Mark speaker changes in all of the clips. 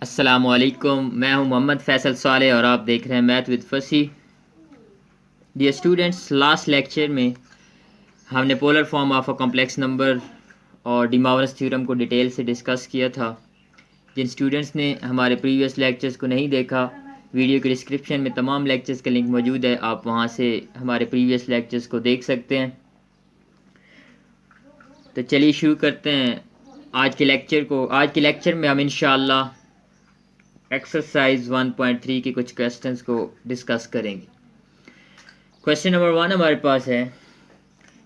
Speaker 1: अस्सलामुअलैकुम, मैं हूं मोहम्मद फैसल साले और आप देख रहे हैं मैथ विद फसी। डियर स्टूडेंट्स, लास्ट लेक्चर में हमने polar form of a complex number और डी मॉर्गन्स थ्योरम को डिटेल से डिस्कस किया था। जिन स्टूडेंट्स ने हमारे प्रीवियस लेक्चर्स को नहीं देखा, वीडियो के डिस्क्रिप्शन में तमाम लेक्चर्स का लिंक मौजूद है, आप वहां से हमारे प्रीवियस लेक्चर्स को देख सकते हैं। तो चलिए शुरू करते हैं आज के लेक्चर को। आज के लेक्चर में हम इंशाअल्लाह एक्सरसाइज 1.3 के कुछ क्वेश्चंस को डिस्कस करेंगे। क्वेश्चन नंबर 1 हमारे पास है,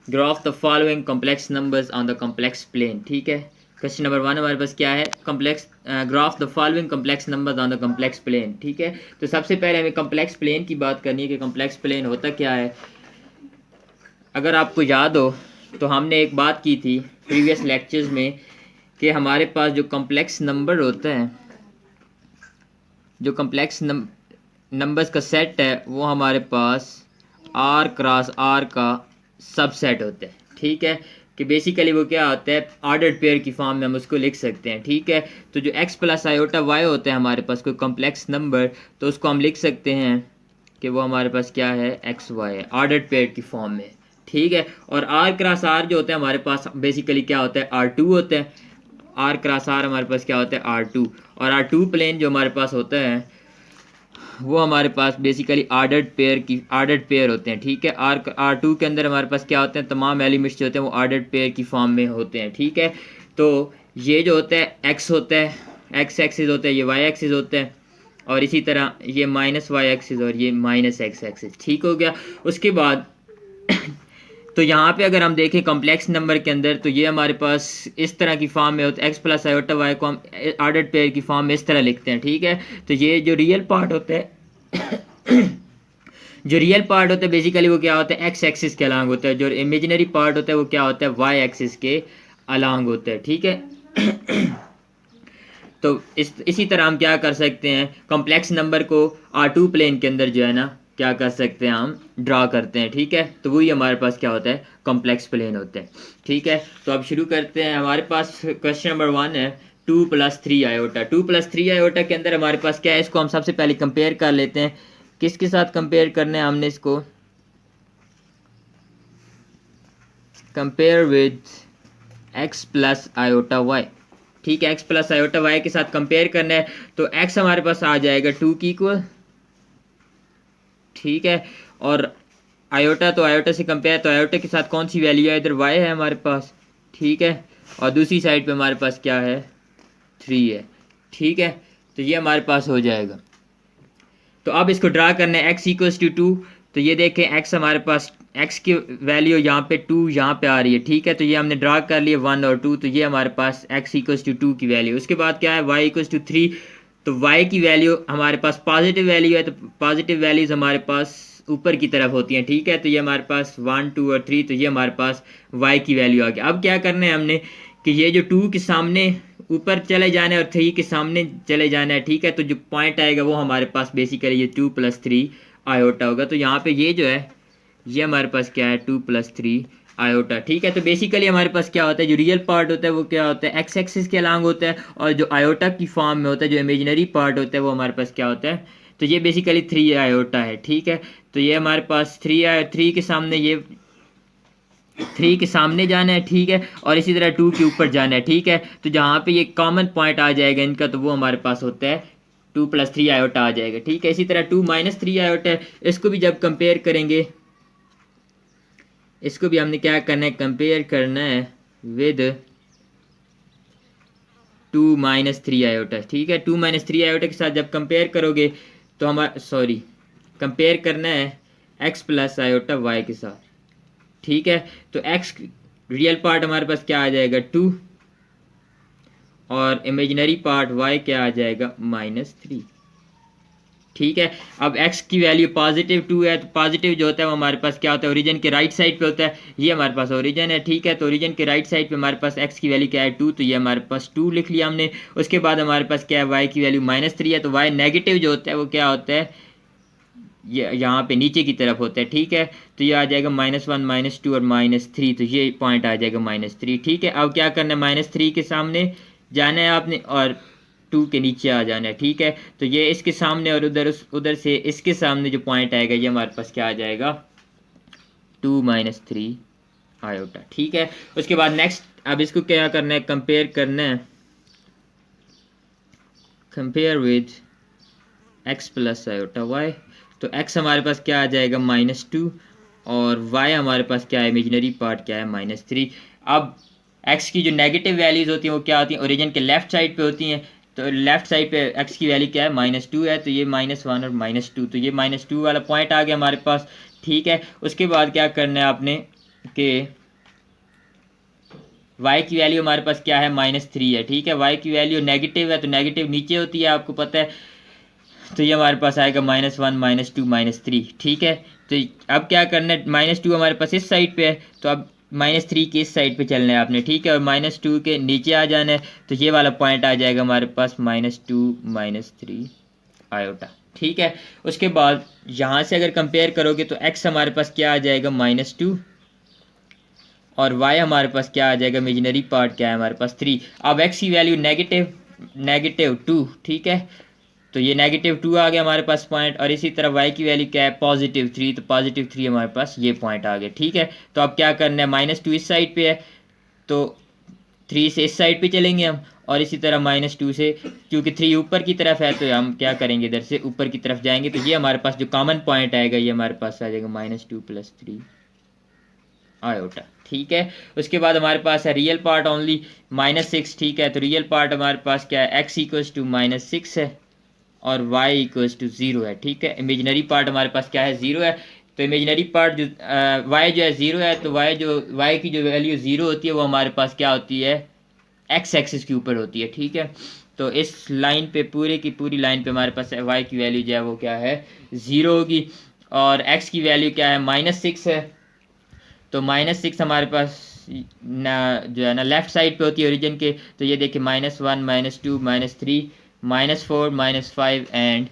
Speaker 1: graph the following complex numbers on the complex plane. ठीक है, क्वेश्चन नंबर 1 हमारे पास क्या है, complex graph the following complex numbers on the complex plane. ठीक है, तो सबसे पहले हमें कॉम्प्लेक्स प्लेन की बात करनी है कि कॉम्प्लेक्स प्लेन होता क्या है। अगर आपको याद हो तो हमने एक बात की थी प्रीवियस लेक्चर्स में कि हमारे पास जो कॉम्प्लेक्स नंबर होते हैं, जो कॉम्प्लेक्स नंबर्स का सेट है, वो हमारे पास आर क्रॉस आर का सबसेट होता है। ठीक है, कि बेसिकली वो क्या होता है, ऑर्डर्ड पेयर की फॉर्म में हम उसको लिख सकते हैं। ठीक है, तो जो एक्स प्लस आयोटा वाई होता है हमारे पास कोई कॉम्प्लेक्स नंबर, तो उसको हम लिख सकते हैं कि वो हमारे पास क्या है, एक्स वाई है, ऑर्डर्ड पेयर की फॉर्म में। ठीक है, और आर क्रॉस आर जो होता है हमारे पास बेसिकली क्या होता है, आर टू होता है। आर क्रॉस आर हमारे पास क्या होता है, आर टू। और आर टू प्लेन जो हमारे पास होता है वो हमारे पास बेसिकली ऑर्डर्ड पेयर होते हैं। ठीक है, आर टू के अंदर हमारे पास क्या होते हैं, तमाम एलिमेंट्स जो होते हैं वो ऑर्डर्ड पेयर की फॉर्म में होते हैं। ठीक है, तो ये जो होता है एक्स होता है, एक्स एक्सिस होता है, ये वाई एक्सिस होता है, और इसी तरह ये माइनस वाई एक्सिस और ये माइनस एक्स एक्सिस। ठीक हो गया। उसके बाद तो यहाँ पे अगर हम देखें कॉम्प्लेक्स नंबर के अंदर, तो ये हमारे पास इस तरह की फॉर्म में होता है, एक्स प्लस आयोटा वाई को हम ऑर्डर्ड पेयर की फॉर्म में इस तरह लिखते हैं। ठीक है, तो ये जो रियल पार्ट होता है जो रियल पार्ट होता है बेसिकली वो क्या होता है, एक्स एक्सिस के अलॉन्ग होता है। जो इमेजिनरी पार्ट होता है वो क्या होता है, वाई एक्सिस के अलॉन्ग होता है। ठीक है तो इसी तरह हम क्या कर सकते हैं, कॉम्प्लेक्स नंबर को आर टू प्लेन के अंदर जो है ना क्या कर सकते हैं, हम ड्रा करते हैं। ठीक है, तो वही हमारे पास क्या होता है, कॉम्प्लेक्स प्लेन होते हैं। ठीक है, तो अब शुरू करते हैं। हमारे पास क्वेश्चन नंबर 1 है 2+3 आयोटा। 2+3 आयोटा के अंदर हमारे पास क्या है, इसको हम सबसे पहले कंपेयर कर लेते हैं। किसके साथ कंपेयर करना है हमने इसको, compare with x plus iota y. ठीक है, एक्स प्लस आयोटा वाई के साथ कंपेयर करना है, तो एक्स हमारे पास आ जाएगा 2 की इक्वल। ठीक है, और आयोटा, तो आयोटा से कंपेयर, तो आयोटा के साथ कौन सी वैल्यू है, इधर वाई है हमारे पास। ठीक है, और दूसरी साइड पे हमारे पास क्या है, 3 है। ठीक है, तो ये हमारे पास हो जाएगा। तो अब इसको ड्रा करना है, एक्स इक्वल्स टू 2। तो ये देखें एक्स हमारे पास, एक्स की वैल्यू यहाँ पे 2 यहाँ पे आ रही है। ठीक है, तो ये हमने ड्रा कर लिया 1 और 2, तो ये हमारे पास एक्स इक्वल्स टू 2 की वैल्यू। उसके बाद क्या है, वाई इक्वल्स टू 3। तो वाई की वैल्यू हमारे पास पॉजिटिव वैल्यू है, तो पॉजिटिव वैल्यूज हमारे पास ऊपर की तरफ होती हैं। ठीक है, तो ये हमारे पास 1 2 और 3, तो ये हमारे पास वाई की वैल्यू आ गई। अब क्या करना है हमने कि ये जो 2 के सामने ऊपर चले जाना है और 3 के सामने चले जाना है। ठीक है, तो जो पॉइंट आएगा वो हमारे पास बेसिकली ये 2+3 आयोटा होगा। तो यहाँ पे ये जो है ये हमारे पास क्या है, 2+3 आयोटा। ठीक है, तो बेसिकली हमारे पास क्या होता है, जो रियल पार्ट होता है वो क्या होता है, एक्स एक्सिस के अलॉन्ग होता है, और जो आयोटा की फॉर्म में होता है, जो इमेजिनरी पार्ट होता है वो हमारे पास क्या होता है, तो ये बेसिकली 3 आयोटा है। ठीक है, तो ये हमारे पास 3 के सामने, ये 3 के सामने जाना है। ठीक है, और इसी तरह 2 के ऊपर जाना है। ठीक है, तो जहाँ पे ये कॉमन पॉइंट आ जाएगा इनका, तो वो हमारे पास होता है 2+3 आयोटा आ जाएगा। ठीक है, इसी तरह 2-3 आयोटा है, इसको भी जब कंपेयर करेंगे, इसको भी हमने क्या करना है, कंपेयर करना है विद 2-3 आयोटा। ठीक है, 2-3 आयोटा के साथ जब कंपेयर करोगे तो हमारा, सॉरी, कंपेयर करना है एक्स प्लस आयोटा वाई के साथ। ठीक है, तो एक्स रियल पार्ट हमारे पास क्या आ जाएगा, 2, और इमेजिनरी पार्ट वाई क्या आ जाएगा, -3। ठीक है, अब x की वैल्यू पॉजिटिव 2 है, तो पॉजिटिव जो होता है वो हमारे पास क्या होता है, ओरिजिन के राइट साइड पे होता है। ये हमारे पास ओरिजिन है। ठीक है, तो ओरिजिन के राइट साइड पे हमारे पास x की वैल्यू क्या है, 2, तो ये हमारे पास 2 लिख लिया हमने। उसके बाद हमारे पास क्या है, y की वैल्यू -3 है, तो y नेगेटिव जो होता है वो क्या होता है, ये यहाँ पे नीचे की तरफ होता है। ठीक है, तो ये आ जाएगा -1 -2 और -3, तो ये पॉइंट आ जाएगा -3। ठीक है, अब क्या करना है, -3 के सामने जाना है आपने, और 2 के नीचे आ जाना है, ठीक है। तो ये इसके सामने और उधर से इसके सामने जो पॉइंट आएगा ये हमारे पास क्या आ जाएगा, 2 - 3 आयोटा, ठीक है। उसके बाद नेक्स्ट अब इसको क्या करना है, कंपेयर करना है, compare with x plus iota y। तो x हमारे पास क्या आ जाएगा, -2, और y हमारे पास क्या है, इमेजिनरी पार्ट क्या है, -3। अब x की जो नेगेटिव वैल्यूज़ होती हैं वो क्या होती हैं, ओरिजिन के लेफ्ट साइड पे होती हैं। तो लेफ्ट साइड पे x की वैल्यू क्या है, -2 है, तो ये -1 और -2, तो ये -2 वाला पॉइंट आ गया हमारे पास, ठीक है। उसके बाद क्या करना है आपने कि y की वैल्यू हमारे पास क्या है, -3 है, ठीक है। y की वैल्यू नेगेटिव है तो नेगेटिव नीचे होती है, आपको पता है। तो ये हमारे पास आएगा -1 -2 -3, ठीक है। तो अब क्या करना है, -2 हमारे पास इस साइड पे है, तो अब -3 के इस साइड पे चलना है आपने, ठीक है, और -2 के नीचे आ जाना है। तो ये वाला पॉइंट आ जाएगा हमारे पास -2 -3 आयोटा, ठीक है। उसके बाद यहाँ से अगर कंपेयर करोगे तो x हमारे पास क्या आ जाएगा, -2, और y हमारे पास क्या आ जाएगा, इमेजिनरी पार्ट क्या है हमारे पास, 3। अब x की वैल्यू -2, ठीक है। तो ये -2 आ गया हमारे पास पॉइंट, और इसी तरह y की वैल्यू क्या है, +3, तो +3 हमारे पास ये पॉइंट आ गया, ठीक है। तो अब क्या करना है, -2 इस साइड पे है तो 3 से इस साइड पे चलेंगे हम, और इसी तरह -2 से, क्योंकि 3 ऊपर की तरफ है तो हम क्या करेंगे, इधर से ऊपर की तरफ जाएंगे। तो ये हमारे पास जो कॉमन पॉइंट आएगा ये हमारे पास आ जाएगा -2 + 3 आयोटा, ठीक है। उसके बाद हमारे पास है रियल पार्ट ओनली -6, ठीक है। तो रियल पार्ट हमारे पास क्या है, x = -6 है और y = 0 है, ठीक है। इमेजिनरी पार्ट हमारे पास क्या है, 0 है। तो इमेजिनरी पार्ट जो y जो है 0 है, तो y की जो वैल्यू 0 होती है वो हमारे पास क्या होती है, x एक्सिस के ऊपर होती है, ठीक है। तो इस लाइन पे पूरे की पूरी लाइन पे हमारे पास y की वैल्यू जो है वो क्या है, 0 होगी, और x की वैल्यू क्या है, -6 है। तो -6 हमारे पास ना जो है ना लेफ्ट साइड पे होती है ओरिजिन के। तो ये देखिए -1 -2 -3 -4 -5 एंड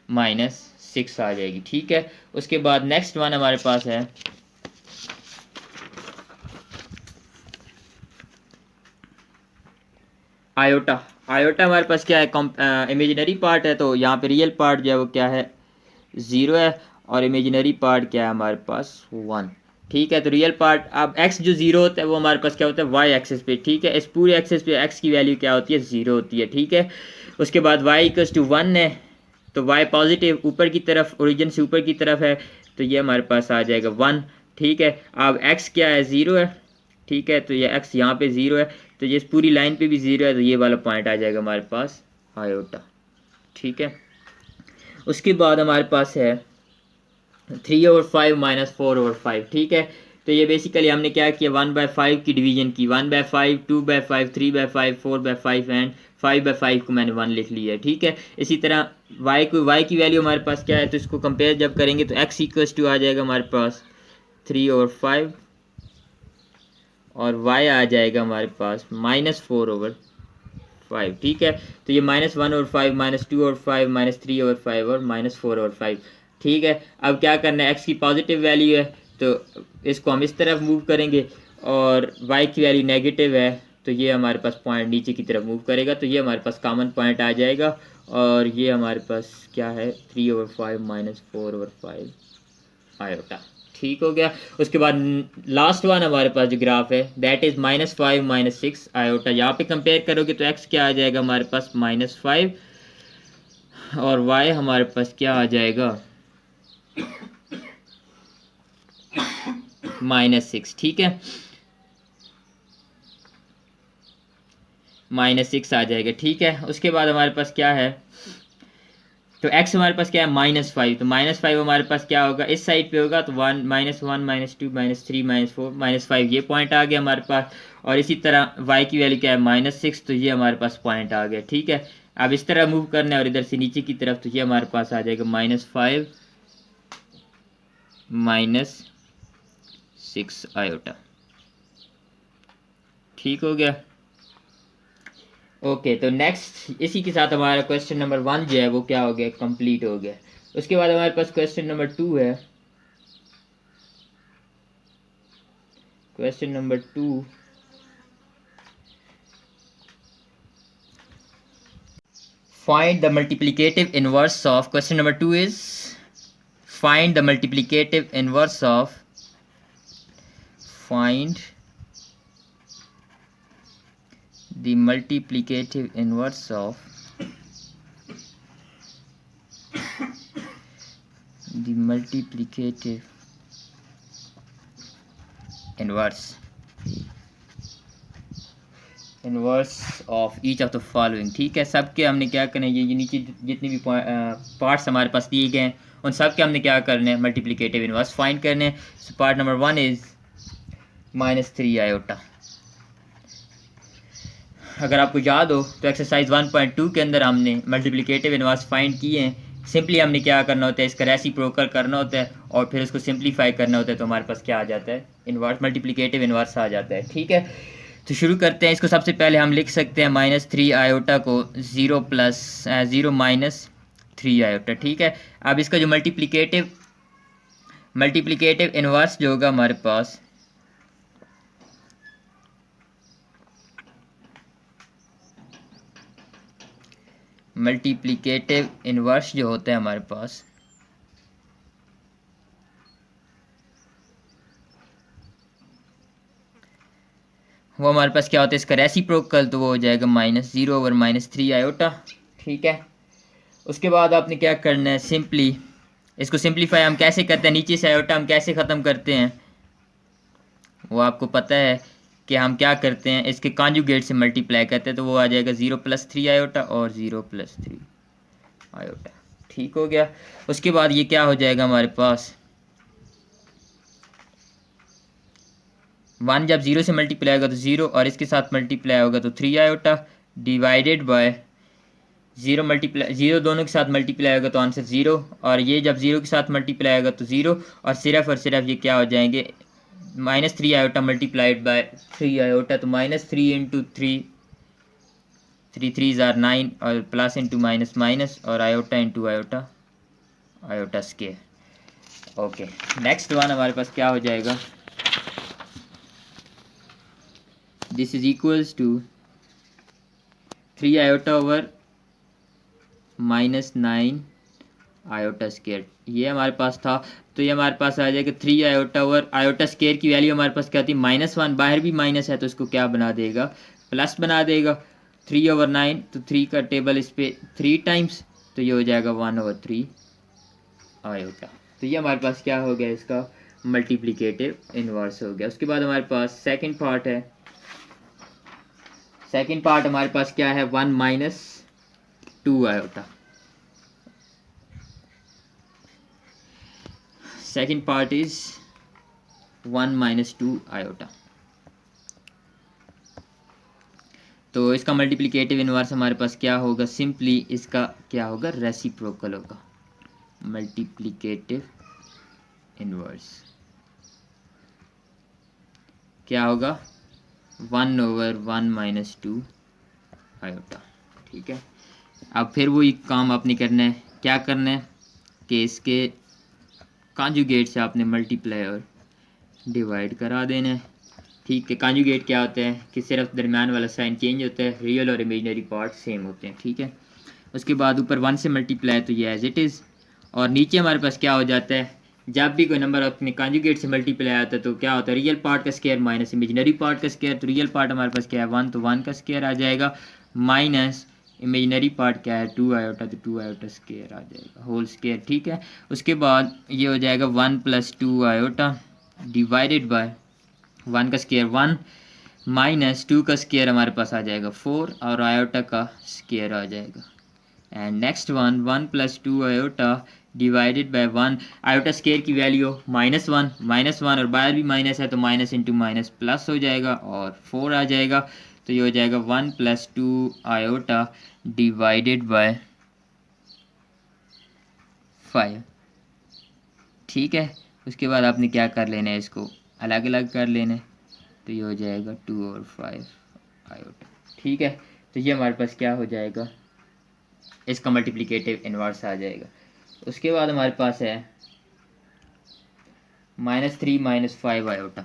Speaker 1: -6 आ जाएगी, ठीक है। उसके बाद नेक्स्ट वन हमारे पास है आयोटा। आयोटा हमारे पास क्या है, इमेजिनरी पार्ट है, तो यहाँ पे रियल पार्ट जो है वो क्या है, 0 है, और इमेजिनरी पार्ट क्या है हमारे पास, 1, ठीक है। तो रियल पार्ट, अब x जो 0 होता है वो हमारे पास क्या होता है, y एक्सिस पे, ठीक है। इस पूरे एक्सिस पे x की वैल्यू क्या होती है, 0 होती है, ठीक है। उसके बाद y = 1 है, तो y पॉजिटिव ऊपर की तरफ, ओरिजिन से ऊपर की तरफ है, तो ये हमारे पास आ जाएगा 1, ठीक है। अब x क्या है, 0 है, ठीक है। तो ये x यहाँ पे 0 है, तो ये इस पूरी लाइन पे भी 0 है, तो ये वाला पॉइंट आ जाएगा हमारे पास आयोटा, ठीक है। उसके बाद हमारे पास है 3/5 - 4/5, ठीक है। तो ये बेसिकली हमने क्या किया, 1/5 की डिवीजन की, 1/5 2/5 3/5 4/5 एंड 5/5 को मैंने 1 लिख लिया है, ठीक है। इसी तरह y की वैल्यू हमारे पास क्या है, तो इसको कंपेयर जब करेंगे तो x = आ जाएगा हमारे पास 3/5, और y आ जाएगा हमारे पास -4/5, ठीक है। तो ये -1/5 -2/5 -3/5 और -4/5, ठीक है। अब क्या करना है, x की पॉजिटिव वैल्यू है तो इसको हम इस तरफ मूव करेंगे, और y की वैल्यू नेगेटिव है तो ये हमारे पास पॉइंट नीचे की तरफ मूव करेगा, तो ये हमारे पास कॉमन पॉइंट आ जाएगा, और ये हमारे पास क्या है, 3/5 -4/5 आयोटा, ठीक हो गया। उसके बाद लास्ट वन हमारे पास जो ग्राफ है दैट इज -5 -6 आयोटा। यहाँ पे कंपेयर करोगे तो x क्या आ जाएगा हमारे पास, -5, और y हमारे पास क्या आ जाएगा, -6, ठीक है, -6 आ जाएगा, ठीक है। उसके बाद हमारे पास क्या है, तो x हमारे पास क्या है, -5, तो -5 हमारे पास क्या होगा, इस साइड पे होगा, तो 1 -1 -2 -3 -4 -5 ये पॉइंट आ गया हमारे पास। और इसी तरह y की वैल्यू क्या है, -6, तो ये हमारे पास पॉइंट आ गया, ठीक है। अब इस तरह मूव करना है और इधर से नीचे की तरफ, तो ये हमारे पास आ जाएगा -5 -6 आयोटा, ठीक हो गया। ओके, तो नेक्स्ट इसी के साथ हमारा क्वेश्चन नंबर 1 जो है वो क्या हो गया, कंप्लीट हो गया। उसके बाद हमारे पास क्वेश्चन नंबर 2 है। Question number 2, find the multiplicative inverse of, question number 2 is find the multiplicative inverse of, find the multiplicative inverse of the multiplicative inverse of each of the following. ठीक है, सब के हमने क्या करना है, ये नीचे जितने भी पार्ट्स हमारे पास दिए गए हैं उन सब के हमने क्या करना है, मल्टीप्लिकेटिव इनवर्स फाइंड करने हैं। So part number 1 is -3 iota. अगर आपको याद हो तो एक्सरसाइज 1.2 के अंदर हमने मल्टीप्लिकेटिव इनवर्स फाइंड किए हैं। सिंपली हमने क्या करना होता है, इसका रेसिप्रोकल करना होता है और फिर उसको सिंप्लीफाई करना होता है, तो हमारे पास क्या आ जाता है, इनवर्स मल्टीप्लिकेटिव इनवर्स आ जाता है। ठीक है, तो शुरू करते हैं। इसको सबसे पहले हम लिख सकते हैं -3 आयोटा को 0 - 3 आयोटा। ठीक है, अब इसका जो मल्टीप्लिकेटिव इनवर्स जो होगा हमारे पास, मल्टीप्लिकेटिव इनवर्स जो होता है हमारे पास, वो हमारे पास क्या होता है, इसका रेसिप्रोकल, तो वो हो जाएगा -0/-3 आयोटा। ठीक है, उसके बाद आपने क्या करना है, सिंपली इसको सिंप्लीफाई हम कैसे करते हैं, नीचे से आयोटा हम कैसे ख़त्म करते हैं वो आपको पता है कि हम क्या करते हैं, इसके कॉन्जुगेट से मल्टीप्लाई करते हैं, तो वो आ जाएगा 0 + 3 आयोटा और 0 + 3 आयोटा। ठीक हो गया। उसके बाद ये क्या हो जाएगा हमारे पास, 1 जब 0 से मल्टीप्लाई होगा तो 0 और इसके साथ मल्टीप्लाई होगा तो 3 आयोटा डिवाइडेड बाय 0 दोनों के साथ मल्टीप्लाई होगा तो आंसर 0, और ये जब 0 के साथ मल्टीप्लाई होगा तो 0, और सिर्फ ये क्या हो जाएंगे, -3 आयोटा मल्टीप्लाइड बाय 3 आयोटा, तो -3 × 3, 3 3s are 9, और प्लस इंटू माइनस माइनस, और iota into iota, iota square. Okay, next one हमारे पास क्या हो जाएगा, this is equals to 3 iota over -9 iota square. ये हमारे पास था, तो ये हमारे पास आ जाएगा 3 आयोटा ओवर आयोटा स्क्वायर की वैल्यू हमारे पास क्या थी, -1, बाहर भी माइनस है तो इसको क्या बना देगा, प्लस बना देगा। 3/9, तो 3 का टेबल इस पर 3 टाइम्स, तो ये हो जाएगा 1/3 आयोटा। तो ये हमारे पास क्या हो गया, इसका मल्टीप्लिकेटिव इनवर्स हो गया। उसके बाद हमारे पास सेकंड पार्ट है। सेकंड पार्ट हमारे पास क्या है, 1 - 2 iota. Second part is 1 - 2 iota. तो इसका मल्टीप्लिकेटिव इनवर्स हमारे पास क्या होगा, सिंपली इसका क्या होगा, रेसिप्रोकल होगा। मल्टीप्लिकेटिव इनवर्स क्या होगा, 1/1 - 2 आयोटा। ठीक है, अब फिर वही काम आपने करना है, क्या करना है कि इसके कॉन्जुगेट से आपने मल्टीप्लाई और डिवाइड करा देना है। ठीक है, कॉन्जुगेट क्या होता है कि सिर्फ दरमियान वाला साइन चेंज होता है, रियल और इमेजिनरी पार्ट सेम होते हैं। ठीक है, उसके बाद ऊपर 1 से मल्टीप्लाई, तो ये एज इट इज़, और नीचे हमारे पास क्या हो जाता है, जब भी कोई नंबर अपने कॉन्जुगेट से मल्टीप्लाई आता है तो क्या होता है, रियल पार्ट का स्क्वायर माइनस इमेजिनरी पार्ट का स्क्वायर। तो रियल पार्ट हमारे पास क्या है 1, तो 1 का स्क्वायर आ जाएगा, माइनस इमेजिनरी पार्ट क्या है 2 आयोटा, तो 2 आयोटा स्क्वायर आ जाएगा, होल स्क्वायर। ठीक है, उसके बाद ये हो जाएगा 1 + 2 आयोटा डिवाइडेड बाय 1 का स्क्वायर 1 माइनस 2 का स्क्वायर हमारे पास आ जाएगा 4, और आयोटा का स्क्वायर आ जाएगा। And next 1 + 2 iota divided by 1, iota square की वैल्यू -1 और बाहर भी माइनस है तो माइनस इंटू माइनस प्लस हो जाएगा और 4 आ जाएगा। तो ये हो जाएगा 1 + 2 आयोटा डिवाइडेड बाय 5। ठीक है, उसके बाद आपने क्या कर लेना है, इसको अलग अलग कर लेना है, तो ये हो जाएगा 2/5 आयोटा। ठीक है, तो ये हमारे पास क्या हो जाएगा, इसका मल्टीप्लिकेटिव इनवर्स आ जाएगा। उसके बाद हमारे पास है -3 - 5 आयोटा।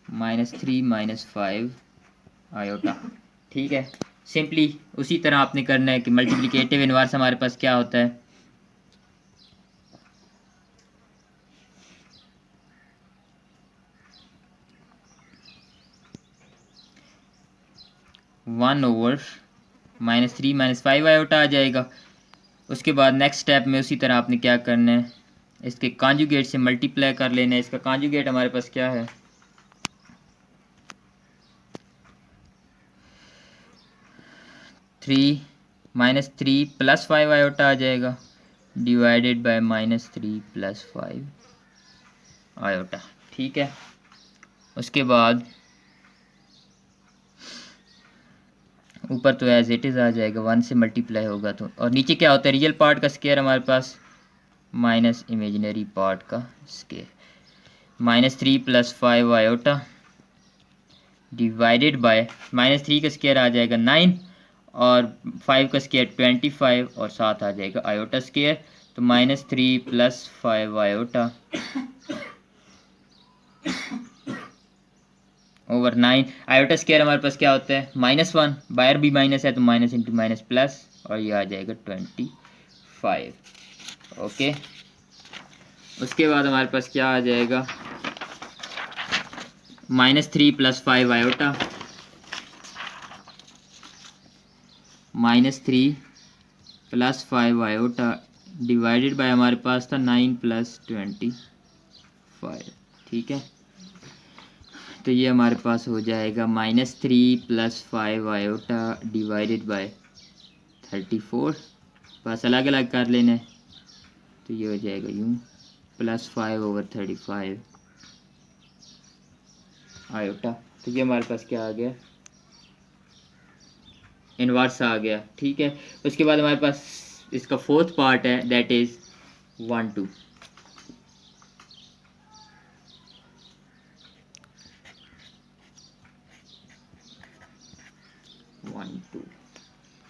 Speaker 1: -3 - 5 आयोटा। ठीक है, सिंपली उसी तरह आपने करना है कि मल्टीप्लिकेटिव इनवर्स हमारे पास क्या होता है, वन ओवर -3 - 5 आयोटा आ जाएगा। उसके बाद नेक्स्ट स्टेप में उसी तरह आपने क्या करना है, इसके कॉन्जुगेट से मल्टीप्लाई कर लेना है। इसका कॉन्जुगेट हमारे पास क्या है, 3 -3 + 5 आयोटा आ जाएगा डिवाइडेड बाय -3 + 5 आयोटा। ठीक है, उसके बाद ऊपर तो एज इट इज़ आ जाएगा, 1 से मल्टीप्लाई होगा तो, और नीचे क्या होता है, रियल पार्ट का स्क्वायर हमारे पास माइनस इमेजिनरी पार्ट का स्क्वायर, -3 + 5 आयोटा डिवाइडेड बाय -3 का स्क्वायर आ जाएगा 9 और 5 का स्क्वायर 25 और साथ आ जाएगा आयोटा स्क्वायर, तो -3 + 5 आयोटा ओवर 9। आयोटा स्क्वायर हमारे पास क्या होता है, -1, बाहर भी माइनस है तो माइनस इंटू माइनस प्लस, और ये आ जाएगा 25। ओके, उसके बाद हमारे पास क्या आ जाएगा, -3 + 5 आयोटा -3 + 5 आयोटा डिवाइडेड बाय हमारे पास था 9 + 25। ठीक है, तो ये हमारे पास हो जाएगा -3 + 5 आयोटा डिवाइडेड बाय 34, बस अलग अलग कर लेना है, तो ये हो जाएगा यूँ +5/35 आयोटा। तो ये हमारे पास क्या आ गया, इनवर्स आ गया। ठीक है, उसके बाद हमारे पास इसका फोर्थ पार्ट है, दैट इज़ 1 2।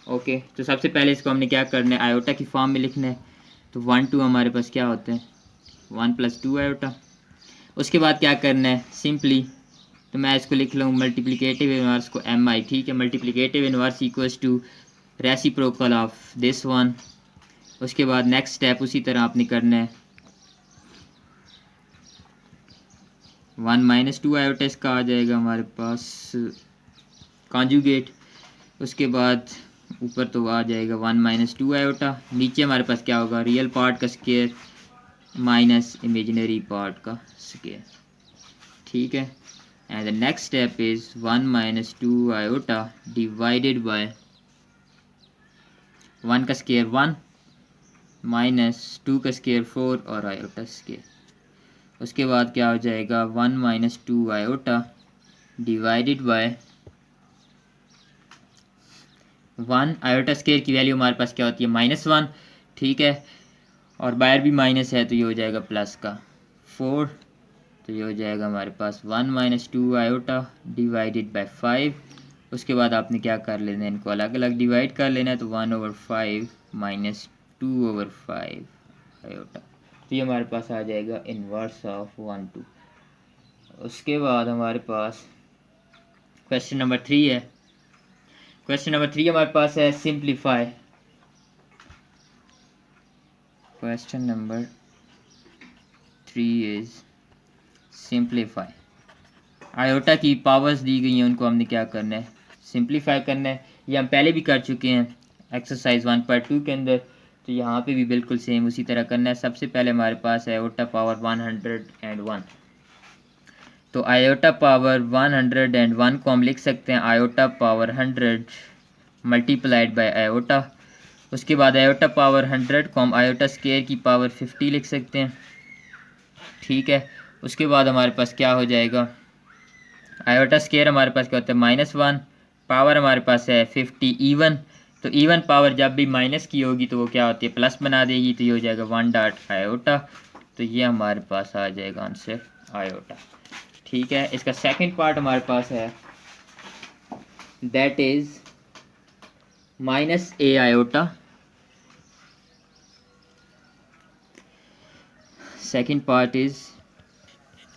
Speaker 1: ओके, तो सबसे पहले इसको हमने क्या करना है, आयोटा की फॉर्म में लिखना है। तो 1 2 हमारे पास क्या होते हैं, 1 + 2 आयोटा। उसके बाद क्या करना है, सिंपली तो मैं इसको लिख लूँ मल्टीप्लिकेटिव इनवर्स को MI। ठीक है, multiplicative inverse equals to reciprocal of this one. उसके बाद नेक्स्ट स्टेप उसी तरह आपने करना है, 1 - 2 आयोटा इसका आ जाएगा हमारे पास कॉन्जुगेट। उसके बाद ऊपर तो आ जाएगा 1 - 2 आयोटा, नीचे हमारे पास क्या होगा, रियल पार्ट का स्क्वायर माइनस इमेजिनरी पार्ट का स्क्वायर। ठीक है, and the next step is 1 - 2 iota divided by 1 का स्क्वायर 1 -2 का स्क्वायर 4 और आयोटा स्क्वायर। उसके बाद क्या हो जाएगा, 1 - 2 iota divided by 1, iota square की वैल्यू हमारे पास क्या होती है, -1। ठीक है, और बाहर भी माइनस है तो ये हो जाएगा प्लस का 4, तो ये हो जाएगा हमारे पास 1 - 2 आयोटा डिवाइडेड बाय 5। उसके बाद आपने क्या कर लेना है, इनको अलग अलग डिवाइड कर लेना है, तो 1/5 - 2/5 आयोटा। तो ये हमारे पास आ जाएगा इनवर्स ऑफ 1 2। उसके बाद हमारे पास क्वेश्चन नंबर 3 है। क्वेश्चन नंबर 3 हमारे पास है simplify. Question number 3 is simplify. Iota की पावर्स दी गई हैं, उनको हमने क्या करना है, सिंप्लीफाई करना है। ये हम पहले भी कर चुके हैं एक्सरसाइज 1.2 के अंदर, तो यहाँ पे भी बिल्कुल सेम उसी तरह करना है। सबसे पहले हमारे पास आयोटा पावर 101, तो आयोटा पावर 101 को हम लिख सकते हैं iota power 100 multiplied by iota. उसके बाद आयोटा पावर 100 को हम आयोटा स्क्वायर की पावर 50 लिख सकते हैं। ठीक है, उसके बाद हमारे पास क्या हो जाएगा, आयोटा स्क्वायर हमारे पास क्या होता है, -1, पावर हमारे पास है 50 इवन, तो इवन पावर जब भी माइनस की होगी तो वो क्या होती है, प्लस बना देगी, तो ये हो जाएगा 1 डॉट आयोटा। तो ये हमारे पास आ जाएगा आंसर आयोटा। ठीक है, इसका सेकंड पार्ट हमारे पास है, that is -a iota. Second part is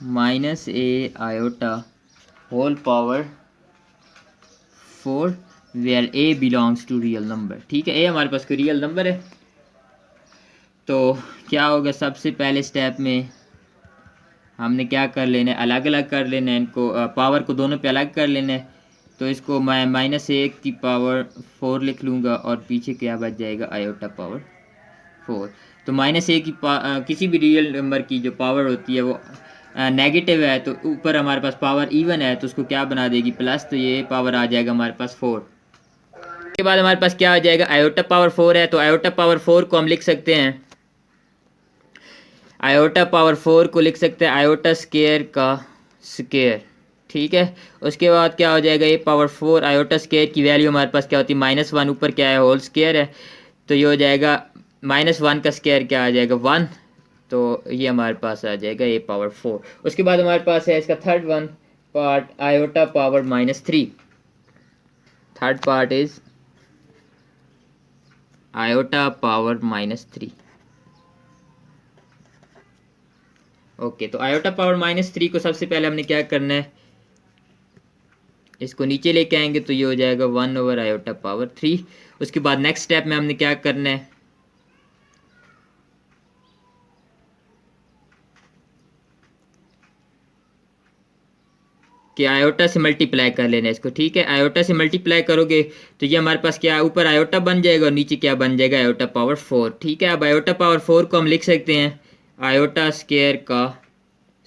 Speaker 1: -a iota whole power 4 where a belongs to real number. ठीक है, ए हमारे पास कोई रियल नंबर है। तो क्या होगा, सबसे पहले स्टेप में हमने क्या कर लेना है, अलग अलग कर लेना है इनको, पावर को दोनों पे अलग कर लेना है। तो इसको मैं -1 की पावर 4 लिख लूँगा और पीछे क्या बच जाएगा, आयोटा पावर 4। तो -1 की किसी भी रियल नंबर की जो पावर होती है वो नेगेटिव है, तो ऊपर हमारे पास पावर इवन है तो उसको क्या बना देगी, प्लस। तो ये पावर आ जाएगा हमारे पास 4। उसके बाद हमारे पास क्या आ जाएगा, आयोटा पावर 4 है, तो आयोटा पावर 4 को हम लिख सकते हैं, आयोटा पावर 4 को लिख सकते हैं आयोटा स्केयर का स्केयर। ठीक है, उसके बाद क्या हो जाएगा, ये पावर 4 आयोटा स्केयर की वैल्यू हमारे पास क्या होती है, -1, ऊपर क्या है, होल स्केयर है। तो ये हो जाएगा -1 का स्केयर क्या आ जाएगा, 1। तो ये हमारे पास आ जाएगा ये पावर 4। उसके बाद हमारे पास है इसका third one part, iota power -3। Third part is iota power -3। Okay, तो आयोटा पावर -3 को सबसे पहले हमने क्या करना है, इसको नीचे लेके आएंगे तो ये हो जाएगा 1 आयोटा पावर 3। उसके बाद नेक्स्ट स्टेप में हमने क्या करना है कि आयोटा से मल्टीप्लाई कर लेना है इसको। ठीक है, आयोटा से मल्टीप्लाई करोगे तो ये हमारे पास क्या, ऊपर आयोटा बन जाएगा और नीचे क्या बन जाएगा, आयोटा पावर 4। ठीक है, अब आयोटा पावर 4 को हम लिख सकते हैं आयोटा स्केयर का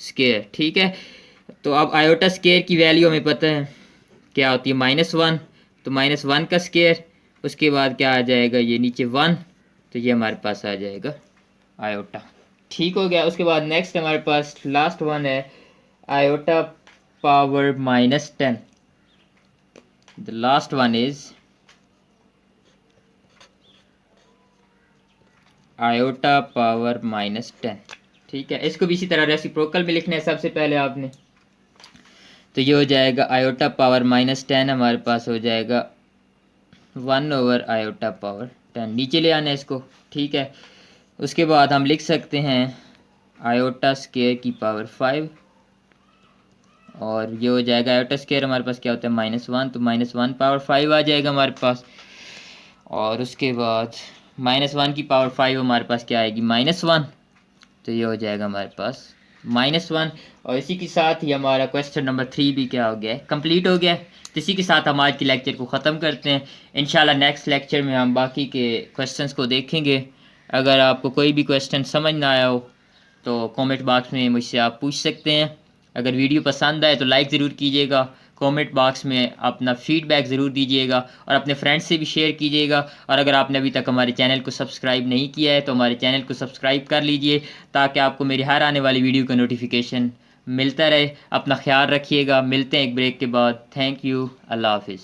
Speaker 1: स्केयर। ठीक है, तो अब आयोटा स्केयर की वैल्यू हमें पता है क्या होती है, -1। तो -1 का स्केयर, उसके बाद क्या आ जाएगा, ये नीचे 1। तो ये हमारे पास आ जाएगा आयोटा। ठीक हो गया। उसके बाद नेक्स्ट हमारे पास लास्ट वन है iota power -10। The last one is iota power -10। ठीक है, इसको भी इसी तरह रेसिप्रोकल में लिखना है सबसे पहले आपने। तो ये हो जाएगा आयोटा पावर -10 हमारे पास हो जाएगा 1 आयोटा पावर 10। नीचे ले आना है इसको। ठीक है, उसके बाद हम लिख सकते हैं आयोटा स्केयर की पावर 5 और ये हो जाएगा आयोटा स्केयर हमारे पास क्या होता है, -1। तो -1 पावर 5 आ जाएगा हमारे पास। और उसके बाद -1 की पावर 5 हमारे पास क्या आएगी, -1। तो ये हो जाएगा हमारे पास -1। और इसी के साथ ही हमारा क्वेश्चन नंबर 3 भी क्या हो गया है, कंप्लीट हो गया है। तो इसी के साथ हम आज के लेक्चर को ख़त्म करते हैं। इंशाल्लाह नेक्स्ट लेक्चर में हम बाकी के क्वेश्चंस को देखेंगे। अगर आपको कोई भी क्वेश्चन समझ ना आया हो तो कमेंट बॉक्स में मुझसे आप पूछ सकते हैं। अगर वीडियो पसंद आए तो लाइक ज़रूर कीजिएगा, कमेंट बॉक्स में अपना फीडबैक ज़रूर दीजिएगा और अपने फ्रेंड्स से भी शेयर कीजिएगा। और अगर आपने अभी तक हमारे चैनल को सब्सक्राइब नहीं किया है तो हमारे चैनल को सब्सक्राइब कर लीजिए ताकि आपको मेरी हर आने वाली वीडियो का नोटिफिकेशन मिलता रहे। अपना ख्याल रखिएगा, मिलते हैं एक ब्रेक के बाद। थैंक यू, अल्लाह हाफिज़।